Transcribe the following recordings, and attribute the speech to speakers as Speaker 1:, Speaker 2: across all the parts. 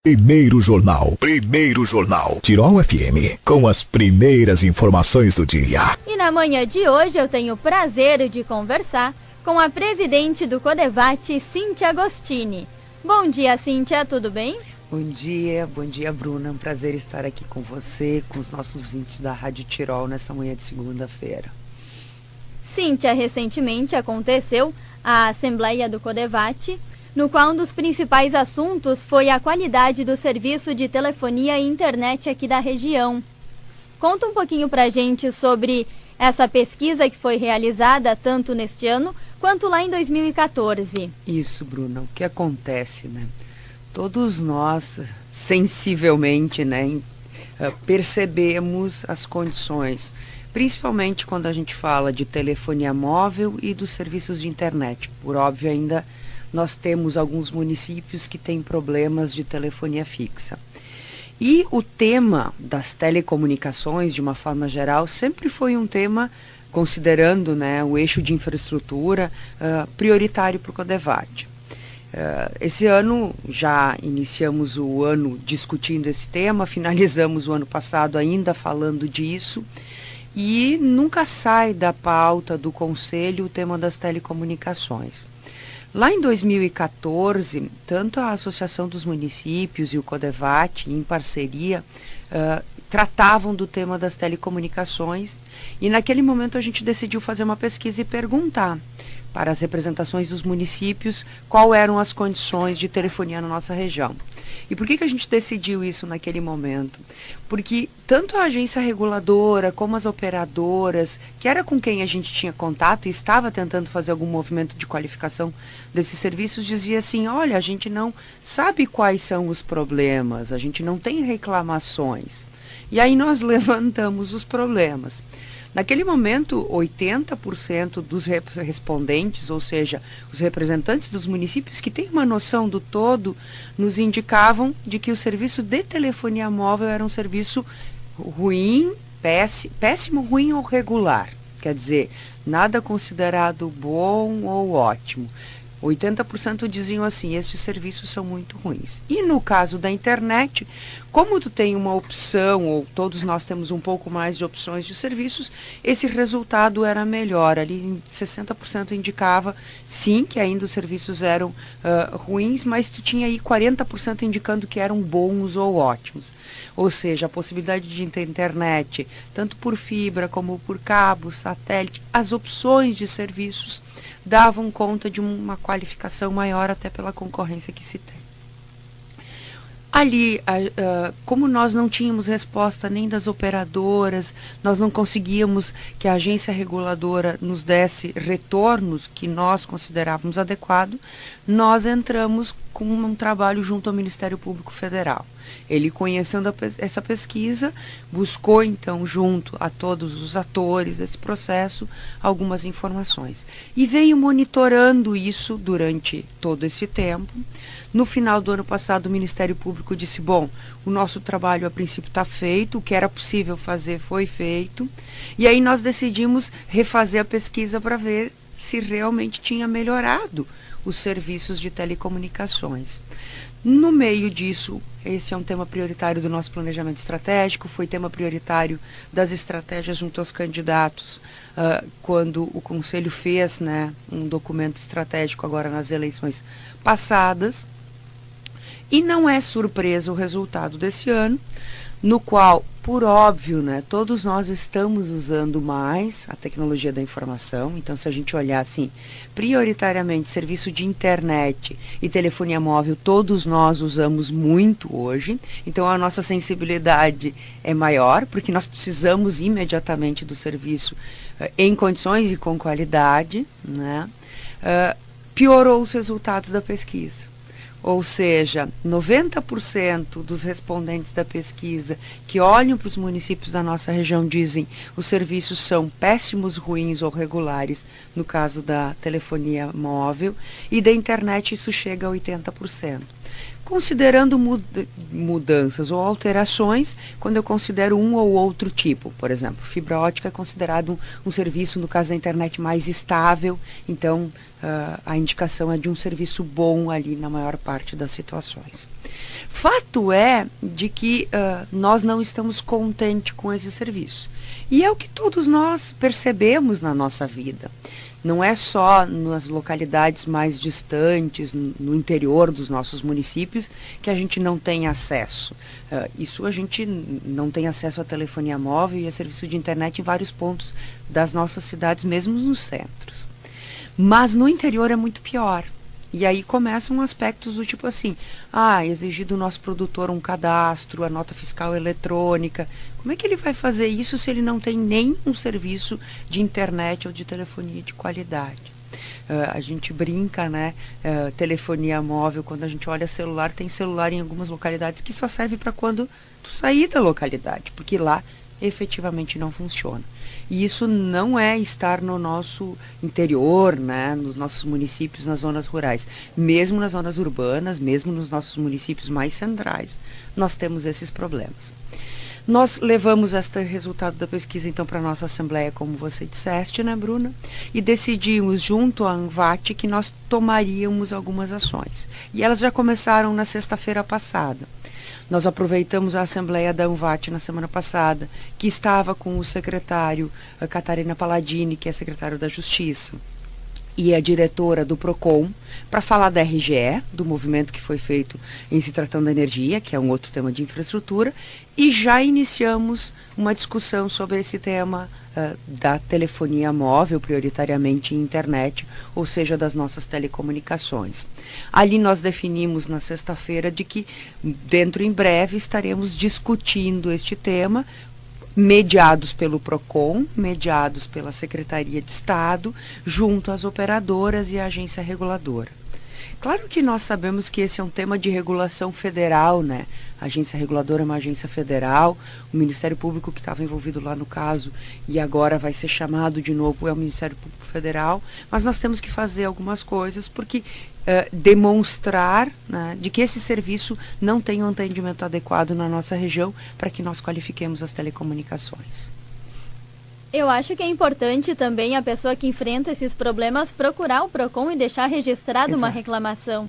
Speaker 1: Primeiro Jornal. Tirol FM, com as primeiras informações do dia.
Speaker 2: E na manhã de hoje eu tenho o prazer de conversar com a presidente do Codevate, Cíntia Agostini. Bom dia, Cíntia, tudo bem?
Speaker 3: Bom dia, Bruna. É um prazer estar aqui com você, com os nossos ouvintes da Rádio Tirol nessa manhã de segunda-feira.
Speaker 2: Cíntia, recentemente aconteceu a Assembleia do Codevate, no qual um dos principais assuntos foi a qualidade do serviço de telefonia e internet aqui da região. Conta um pouquinho pra gente sobre essa pesquisa que foi realizada tanto neste ano quanto lá em 2014.
Speaker 3: Isso, Bruna. O que acontece, né? Todos nós, sensivelmente, né, percebemos as condições, principalmente quando a gente fala de telefonia móvel e dos serviços de internet. Por óbvio, ainda nós temos alguns municípios que têm problemas de telefonia fixa. E o tema das telecomunicações, de uma forma geral, sempre foi um tema, considerando, né, o eixo de infraestrutura, prioritário para o Codevate. Esse ano já iniciamos o ano discutindo esse tema, finalizamos o ano passado ainda falando disso, e nunca sai da pauta do Conselho o tema das telecomunicações. Lá em 2014, tanto a Associação dos Municípios e o Codevate, em parceria, tratavam do tema das telecomunicações, e naquele momento a gente decidiu fazer uma pesquisa e perguntar para as representações dos municípios quais eram as condições de telefonia na nossa região. E por que a gente decidiu isso naquele momento? Porque tanto a agência reguladora como as operadoras, que era com quem a gente tinha contato e estava tentando fazer algum movimento de qualificação desses serviços, dizia assim, olha, a gente não sabe quais são os problemas, a gente não tem reclamações. E aí nós levantamos os problemas. Naquele momento, 80% dos respondentes, ou seja, os representantes dos municípios que têm uma noção do todo, nos indicavam de que o serviço de telefonia móvel era um serviço ruim, péssimo, ruim ou regular. Quer dizer, nada considerado bom ou ótimo. 80% diziam assim, esses serviços são muito ruins. E no caso da internet, como tu tem uma opção, ou todos nós temos um pouco mais de opções de serviços, esse resultado era melhor. Ali 60% indicava, sim, que ainda os serviços eram ruins, mas tu tinha aí 40% indicando que eram bons ou ótimos. Ou seja, a possibilidade de internet, tanto por fibra como por cabo, satélite, as opções de serviços davam conta de uma qualificação maior até pela concorrência que se tem. Ali, como nós não tínhamos resposta nem das operadoras, nós não conseguíamos que a agência reguladora nos desse retornos que nós considerávamos adequado, nós entramos com um trabalho junto ao Ministério Público Federal. Ele, conhecendo essa pesquisa, buscou então, junto a todos os atores desse processo, algumas informações. E veio monitorando isso durante todo esse tempo. No final do ano passado, o Ministério Público disse, bom, o nosso trabalho a princípio está feito, o que era possível fazer foi feito. E aí nós decidimos refazer a pesquisa para ver se realmente tinha melhorado os serviços de telecomunicações. No meio disso, esse é um tema prioritário do nosso planejamento estratégico, foi tema prioritário das estratégias junto aos candidatos, quando o Conselho fez, né, um documento estratégico agora nas eleições passadas. E não é surpresa o resultado desse ano, no qual, por óbvio, né, todos nós estamos usando mais a tecnologia da informação. Então, se a gente olhar assim, prioritariamente serviço de internet e telefonia móvel, todos nós usamos muito hoje. Então, a nossa sensibilidade é maior, porque nós precisamos imediatamente do serviço em condições e com qualidade, né? Piorou os resultados da pesquisa. Ou seja, 90% dos respondentes da pesquisa que olham para os municípios da nossa região dizem os serviços são péssimos, ruins ou regulares, no caso da telefonia móvel, e da internet isso chega a 80%. Considerando mudanças ou alterações, quando eu considero um ou outro tipo, por exemplo, fibra ótica é considerado um serviço, no caso da internet, mais estável, então a indicação é de um serviço bom ali na maior parte das situações. Fato é de que nós não estamos contentes com esse serviço. E é o que todos nós percebemos na nossa vida. Não é só nas localidades mais distantes, no interior dos nossos municípios, que a gente não tem acesso. Isso a gente não tem acesso à telefonia móvel e a serviço de internet em vários pontos das nossas cidades, mesmo nos centros. Mas no interior é muito pior. E aí começam aspectos do tipo assim, exigir do nosso produtor um cadastro, a nota fiscal eletrônica. Como é que ele vai fazer isso se ele não tem nem um serviço de internet ou de telefonia de qualidade? A gente brinca, né? Telefonia móvel, quando a gente olha celular, tem celular em algumas localidades que só serve para quando tu sair da localidade, porque lá efetivamente não funciona. E isso não é estar no nosso interior, né, nos nossos municípios, nas zonas rurais. Mesmo nas zonas urbanas, mesmo nos nossos municípios mais centrais, nós temos esses problemas. Nós levamos este resultado da pesquisa, então, para a nossa Assembleia, como você disseste, né, Bruna? E decidimos, junto à ANVAT, que nós tomaríamos algumas ações. E elas já começaram na sexta-feira passada. Nós aproveitamos a Assembleia da ANVAT na semana passada, que estava com o secretário Catarina Palladini, que é secretário da Justiça, e a diretora do PROCON, para falar da RGE, do movimento que foi feito em se tratando da energia, que é um outro tema de infraestrutura, e já iniciamos uma discussão sobre esse tema da telefonia móvel, prioritariamente em internet, ou seja, das nossas telecomunicações. Ali nós definimos na sexta-feira de que, dentro em breve, estaremos discutindo este tema, mediados pelo PROCON, mediados pela Secretaria de Estado, junto às operadoras e à agência reguladora. Claro que nós sabemos que esse é um tema de regulação federal, né? A agência reguladora é uma agência federal, o Ministério Público que estava envolvido lá no caso e agora vai ser chamado de novo é o Ministério Público Federal, mas nós temos que fazer algumas coisas porque demonstrar, né, de que esse serviço não tem um atendimento adequado na nossa região para que nós qualifiquemos as telecomunicações.
Speaker 2: Eu acho que é importante também a pessoa que enfrenta esses problemas procurar o PROCON e deixar registrado uma reclamação.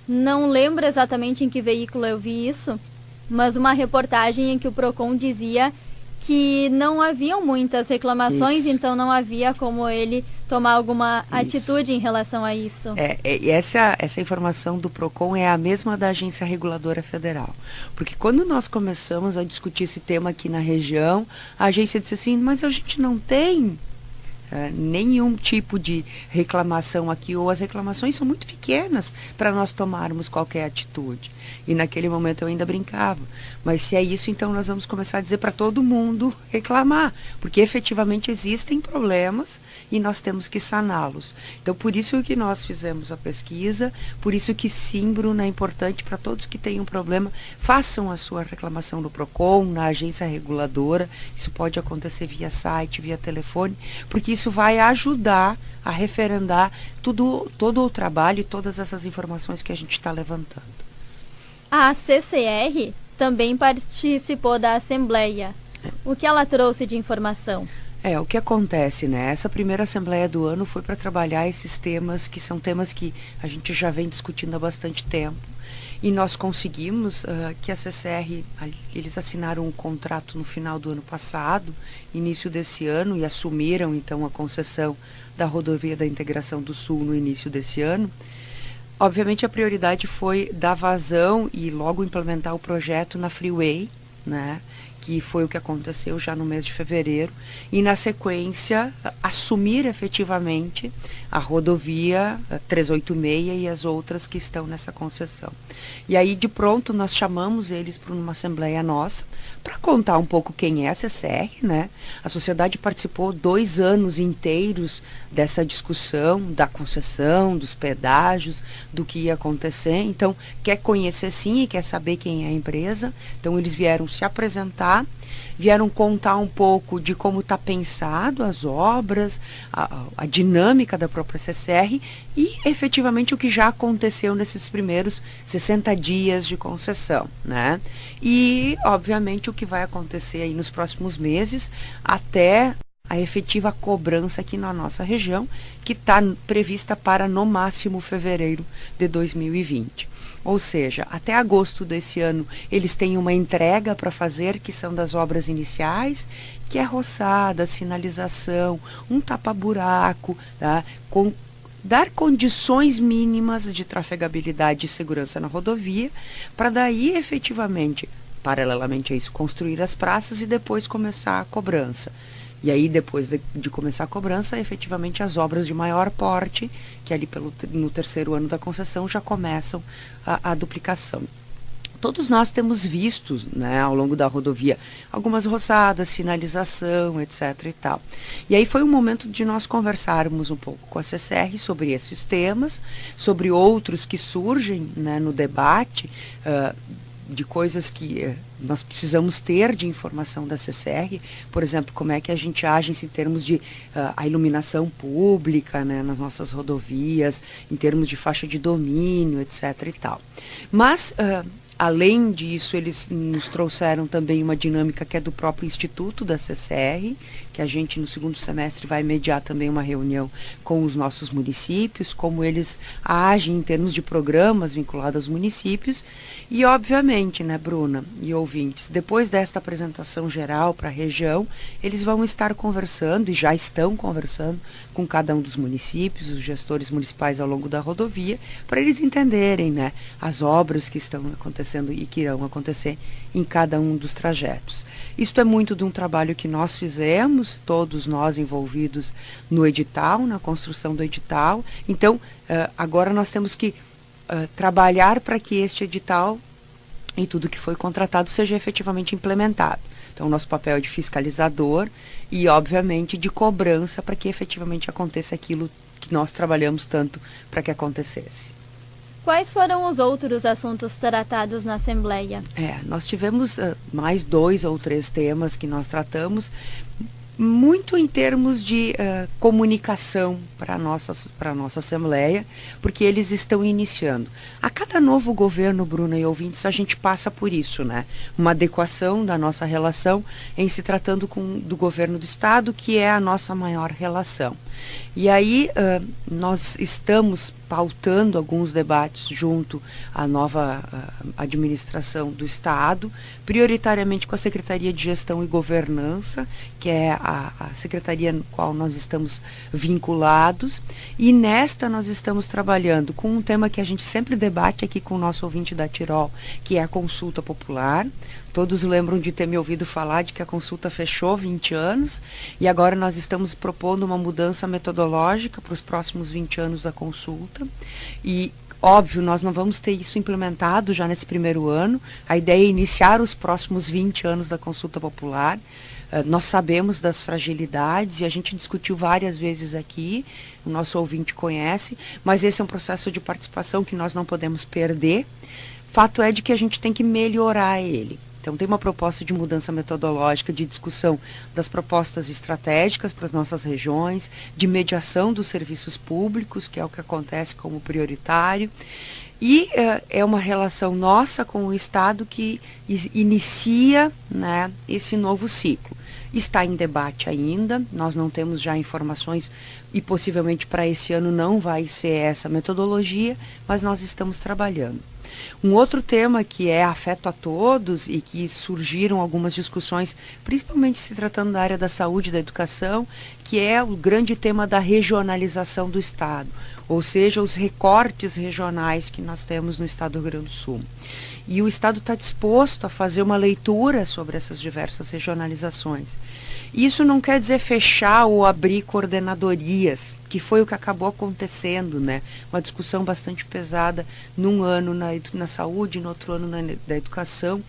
Speaker 2: Não lembro exatamente em que veículo eu vi isso, mas uma reportagem em que o PROCON dizia que não haviam muitas reclamações, então não havia como ele tomar alguma atitude em relação a isso.
Speaker 3: Essa informação do PROCON é a mesma da Agência Reguladora Federal. Porque quando nós começamos a discutir esse tema aqui na região, a agência disse assim, mas a gente não tem nenhum tipo de reclamação aqui, ou as reclamações são muito pequenas para nós tomarmos qualquer atitude. E naquele momento eu ainda brincava. Mas se é isso, então nós vamos começar a dizer para todo mundo reclamar, porque efetivamente existem problemas e nós temos que saná-los. Então por isso que nós fizemos a pesquisa, por isso que sim, Bruna, é importante para todos que tenham problema, façam a sua reclamação no PROCON, na agência reguladora, isso pode acontecer via site, via telefone, porque isso vai ajudar a referendar todo o trabalho e todas essas informações que a gente está levantando.
Speaker 2: A CCR também participou da Assembleia. O que ela trouxe de informação?
Speaker 3: O que acontece, né? Essa primeira Assembleia do ano foi para trabalhar esses temas, que são temas que a gente já vem discutindo há bastante tempo. E nós conseguimos que a CCR, eles assinaram um contrato no final do ano passado, início desse ano, e assumiram então a concessão da Rodovia da Integração do Sul no início desse ano. Obviamente a prioridade foi dar vazão e logo implementar o projeto na Freeway, né? Que foi o que aconteceu já no mês de fevereiro, e na sequência assumir efetivamente a rodovia 386 e as outras que estão nessa concessão. E aí de pronto nós chamamos eles para uma assembleia nossa, para contar um pouco quem é a CCR, né? A sociedade participou 2 anos inteiros dessa discussão, da concessão, dos pedágios, do que ia acontecer, então quer conhecer sim e quer saber quem é a empresa, então eles vieram se apresentar apresentar, vieram contar um pouco de como está pensado as obras, a dinâmica da própria CCR e efetivamente o que já aconteceu nesses primeiros 60 dias de concessão, né? E obviamente o que vai acontecer aí nos próximos meses até a efetiva cobrança aqui na nossa região, que está prevista para no máximo fevereiro de 2020. Ou seja, até agosto desse ano eles têm uma entrega para fazer, que são das obras iniciais, que é roçada, sinalização, um tapa-buraco, tá? Dar condições mínimas de trafegabilidade e segurança na rodovia, para daí efetivamente, paralelamente a isso, construir as praças e depois começar a cobrança. E aí, depois de começar a cobrança, efetivamente as obras de maior porte, que ali no terceiro ano da concessão já começam a duplicação. Todos nós temos visto, né, ao longo da rodovia, algumas roçadas, sinalização, etc. e tal. E aí foi um momento de nós conversarmos um pouco com a CCR sobre esses temas, sobre outros que surgem, né, no debate, de coisas que nós precisamos ter de informação da CCR, por exemplo, como é que a gente age em termos de a iluminação pública, né, nas nossas rodovias, em termos de faixa de domínio, etc. e tal. Mas, além disso, eles nos trouxeram também uma dinâmica que é do próprio Instituto da CCR, que a gente no segundo semestre vai mediar também uma reunião com os nossos municípios, como eles agem em termos de programas vinculados aos municípios. E, obviamente, né, Bruna e ouvintes, depois desta apresentação geral para a região, eles vão estar conversando, e já estão conversando, com cada um dos municípios, os gestores municipais ao longo da rodovia, para eles entenderem, né, as obras que estão acontecendo e que irão acontecer em cada um dos trajetos. Isto é muito de um trabalho que nós fizemos, todos nós envolvidos no edital, na construção do edital. Então, agora nós temos que trabalhar para que este edital e tudo que foi contratado seja efetivamente implementado. Então, nosso papel é de fiscalizador e, obviamente, de cobrança para que efetivamente aconteça aquilo que nós trabalhamos tanto para que acontecesse.
Speaker 2: Quais foram os outros assuntos tratados na Assembleia?
Speaker 3: Nós tivemos mais 2 ou 3 temas que nós tratamos, muito em termos de comunicação para a nossa Assembleia, porque eles estão iniciando. A cada novo governo, Bruna e ouvintes, a gente passa por isso, né? Uma adequação da nossa relação em se tratando do governo do Estado, que é a nossa maior relação. E aí nós estamos pautando alguns debates junto à nova administração do Estado, prioritariamente com a Secretaria de Gestão e Governança, que é a secretaria no qual nós estamos vinculados, e nesta nós estamos trabalhando com um tema que a gente sempre debate aqui com o nosso ouvinte da Tirol, que é a consulta popular. Todos lembram de ter me ouvido falar de que a consulta fechou 20 anos e agora nós estamos propondo uma mudança metodológica para os próximos 20 anos da consulta. E, óbvio, nós não vamos ter isso implementado já nesse primeiro ano. A ideia é iniciar os próximos 20 anos da consulta popular. Nós sabemos das fragilidades e a gente discutiu várias vezes aqui, o nosso ouvinte conhece, mas esse é um processo de participação que nós não podemos perder. Fato é de que a gente tem que melhorar ele. Então, tem uma proposta de mudança metodológica, de discussão das propostas estratégicas para as nossas regiões, de mediação dos serviços públicos, que é o que acontece como prioritário. E é uma relação nossa com o Estado que inicia, né, esse novo ciclo. Está em debate ainda, nós não temos já informações e possivelmente para esse ano não vai ser essa metodologia, mas nós estamos trabalhando. Um outro tema que é afeto a todos e que surgiram algumas discussões, principalmente se tratando da área da saúde e da educação, que é o grande tema da regionalização do Estado, ou seja, os recortes regionais que nós temos no Estado do Rio Grande do Sul. E o Estado está disposto a fazer uma leitura sobre essas diversas regionalizações. Isso não quer dizer fechar ou abrir coordenadorias, que foi o que acabou acontecendo, né? Uma discussão bastante pesada num ano na saúde, no outro ano da educação.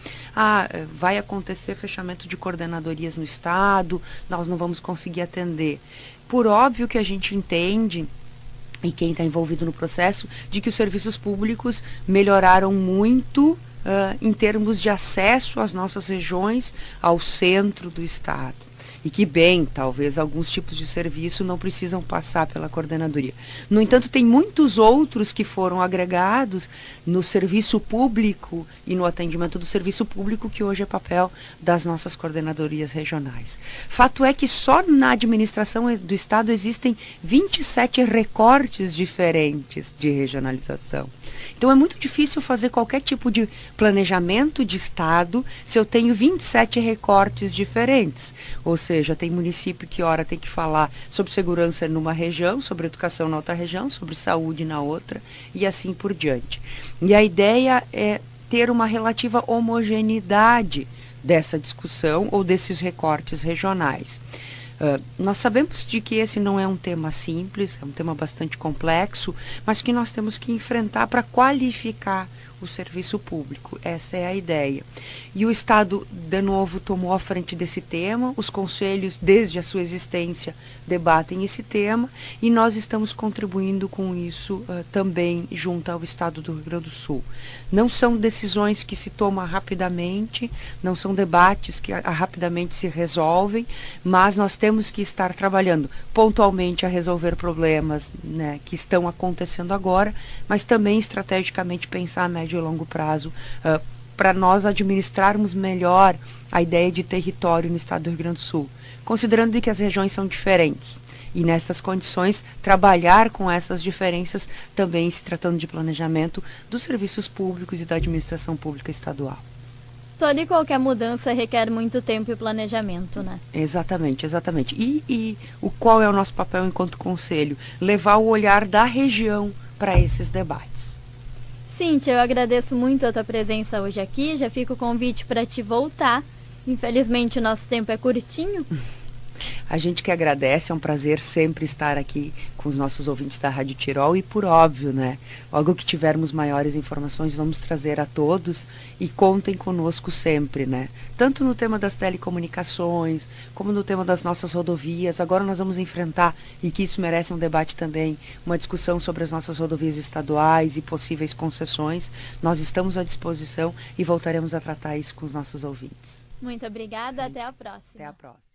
Speaker 3: Vai acontecer fechamento de coordenadorias no Estado, nós não vamos conseguir atender. Por óbvio que a gente entende, e quem está envolvido no processo, de que os serviços públicos melhoraram muito em termos de acesso às nossas regiões, ao centro do estado. E que bem, talvez alguns tipos de serviço não precisam passar pela coordenadoria. No entanto, tem muitos outros que foram agregados no serviço público e no atendimento do serviço público, que hoje é papel das nossas coordenadorias regionais. Fato é que só na administração do estado existem 27 recortes diferentes de regionalização. Então é muito difícil fazer qualquer tipo de planejamento de estado se eu tenho 27 recortes diferentes. Ou seja, tem município que ora tem que falar sobre segurança numa região, sobre educação na outra região, sobre saúde na outra e assim por diante. E a ideia é ter uma relativa homogeneidade dessa discussão ou desses recortes regionais. Nós sabemos de que esse não é um tema simples, é um tema bastante complexo, mas que nós temos que enfrentar para qualificar o serviço público. Essa é a ideia. E o Estado, de novo, tomou a frente desse tema, os conselhos, desde a sua existência, debatem esse tema e nós estamos contribuindo com isso também junto ao Estado do Rio Grande do Sul. Não são decisões que se tomam rapidamente, não são debates que rapidamente se resolvem, mas nós temos que estar trabalhando pontualmente a resolver problemas, né, que estão acontecendo agora, mas também estrategicamente pensar a médio e longo prazo para nós administrarmos melhor a ideia de território no estado do Rio Grande do Sul, considerando que as regiões são diferentes. E nessas condições, trabalhar com essas diferenças também se tratando de planejamento dos serviços públicos e da administração pública estadual.
Speaker 2: Toda e qualquer mudança requer muito tempo e planejamento, né?
Speaker 3: Exatamente, exatamente. E qual é o nosso papel enquanto conselho? Levar o olhar da região para esses debates.
Speaker 2: Cíntia, eu agradeço muito a tua presença hoje aqui, já fica o convite para te voltar. Infelizmente o nosso tempo é curtinho.
Speaker 3: A gente que agradece, é um prazer sempre estar aqui com os nossos ouvintes da Rádio Tirol e, por óbvio, né, logo que tivermos maiores informações, vamos trazer a todos e contem conosco sempre, né, tanto no tema das telecomunicações, como no tema das nossas rodovias. Agora nós vamos enfrentar, e que isso merece um debate também, uma discussão sobre as nossas rodovias estaduais e possíveis concessões. Nós estamos à disposição e voltaremos a tratar isso com os nossos ouvintes.
Speaker 2: Muito obrigada, até a próxima.
Speaker 3: Até a próxima.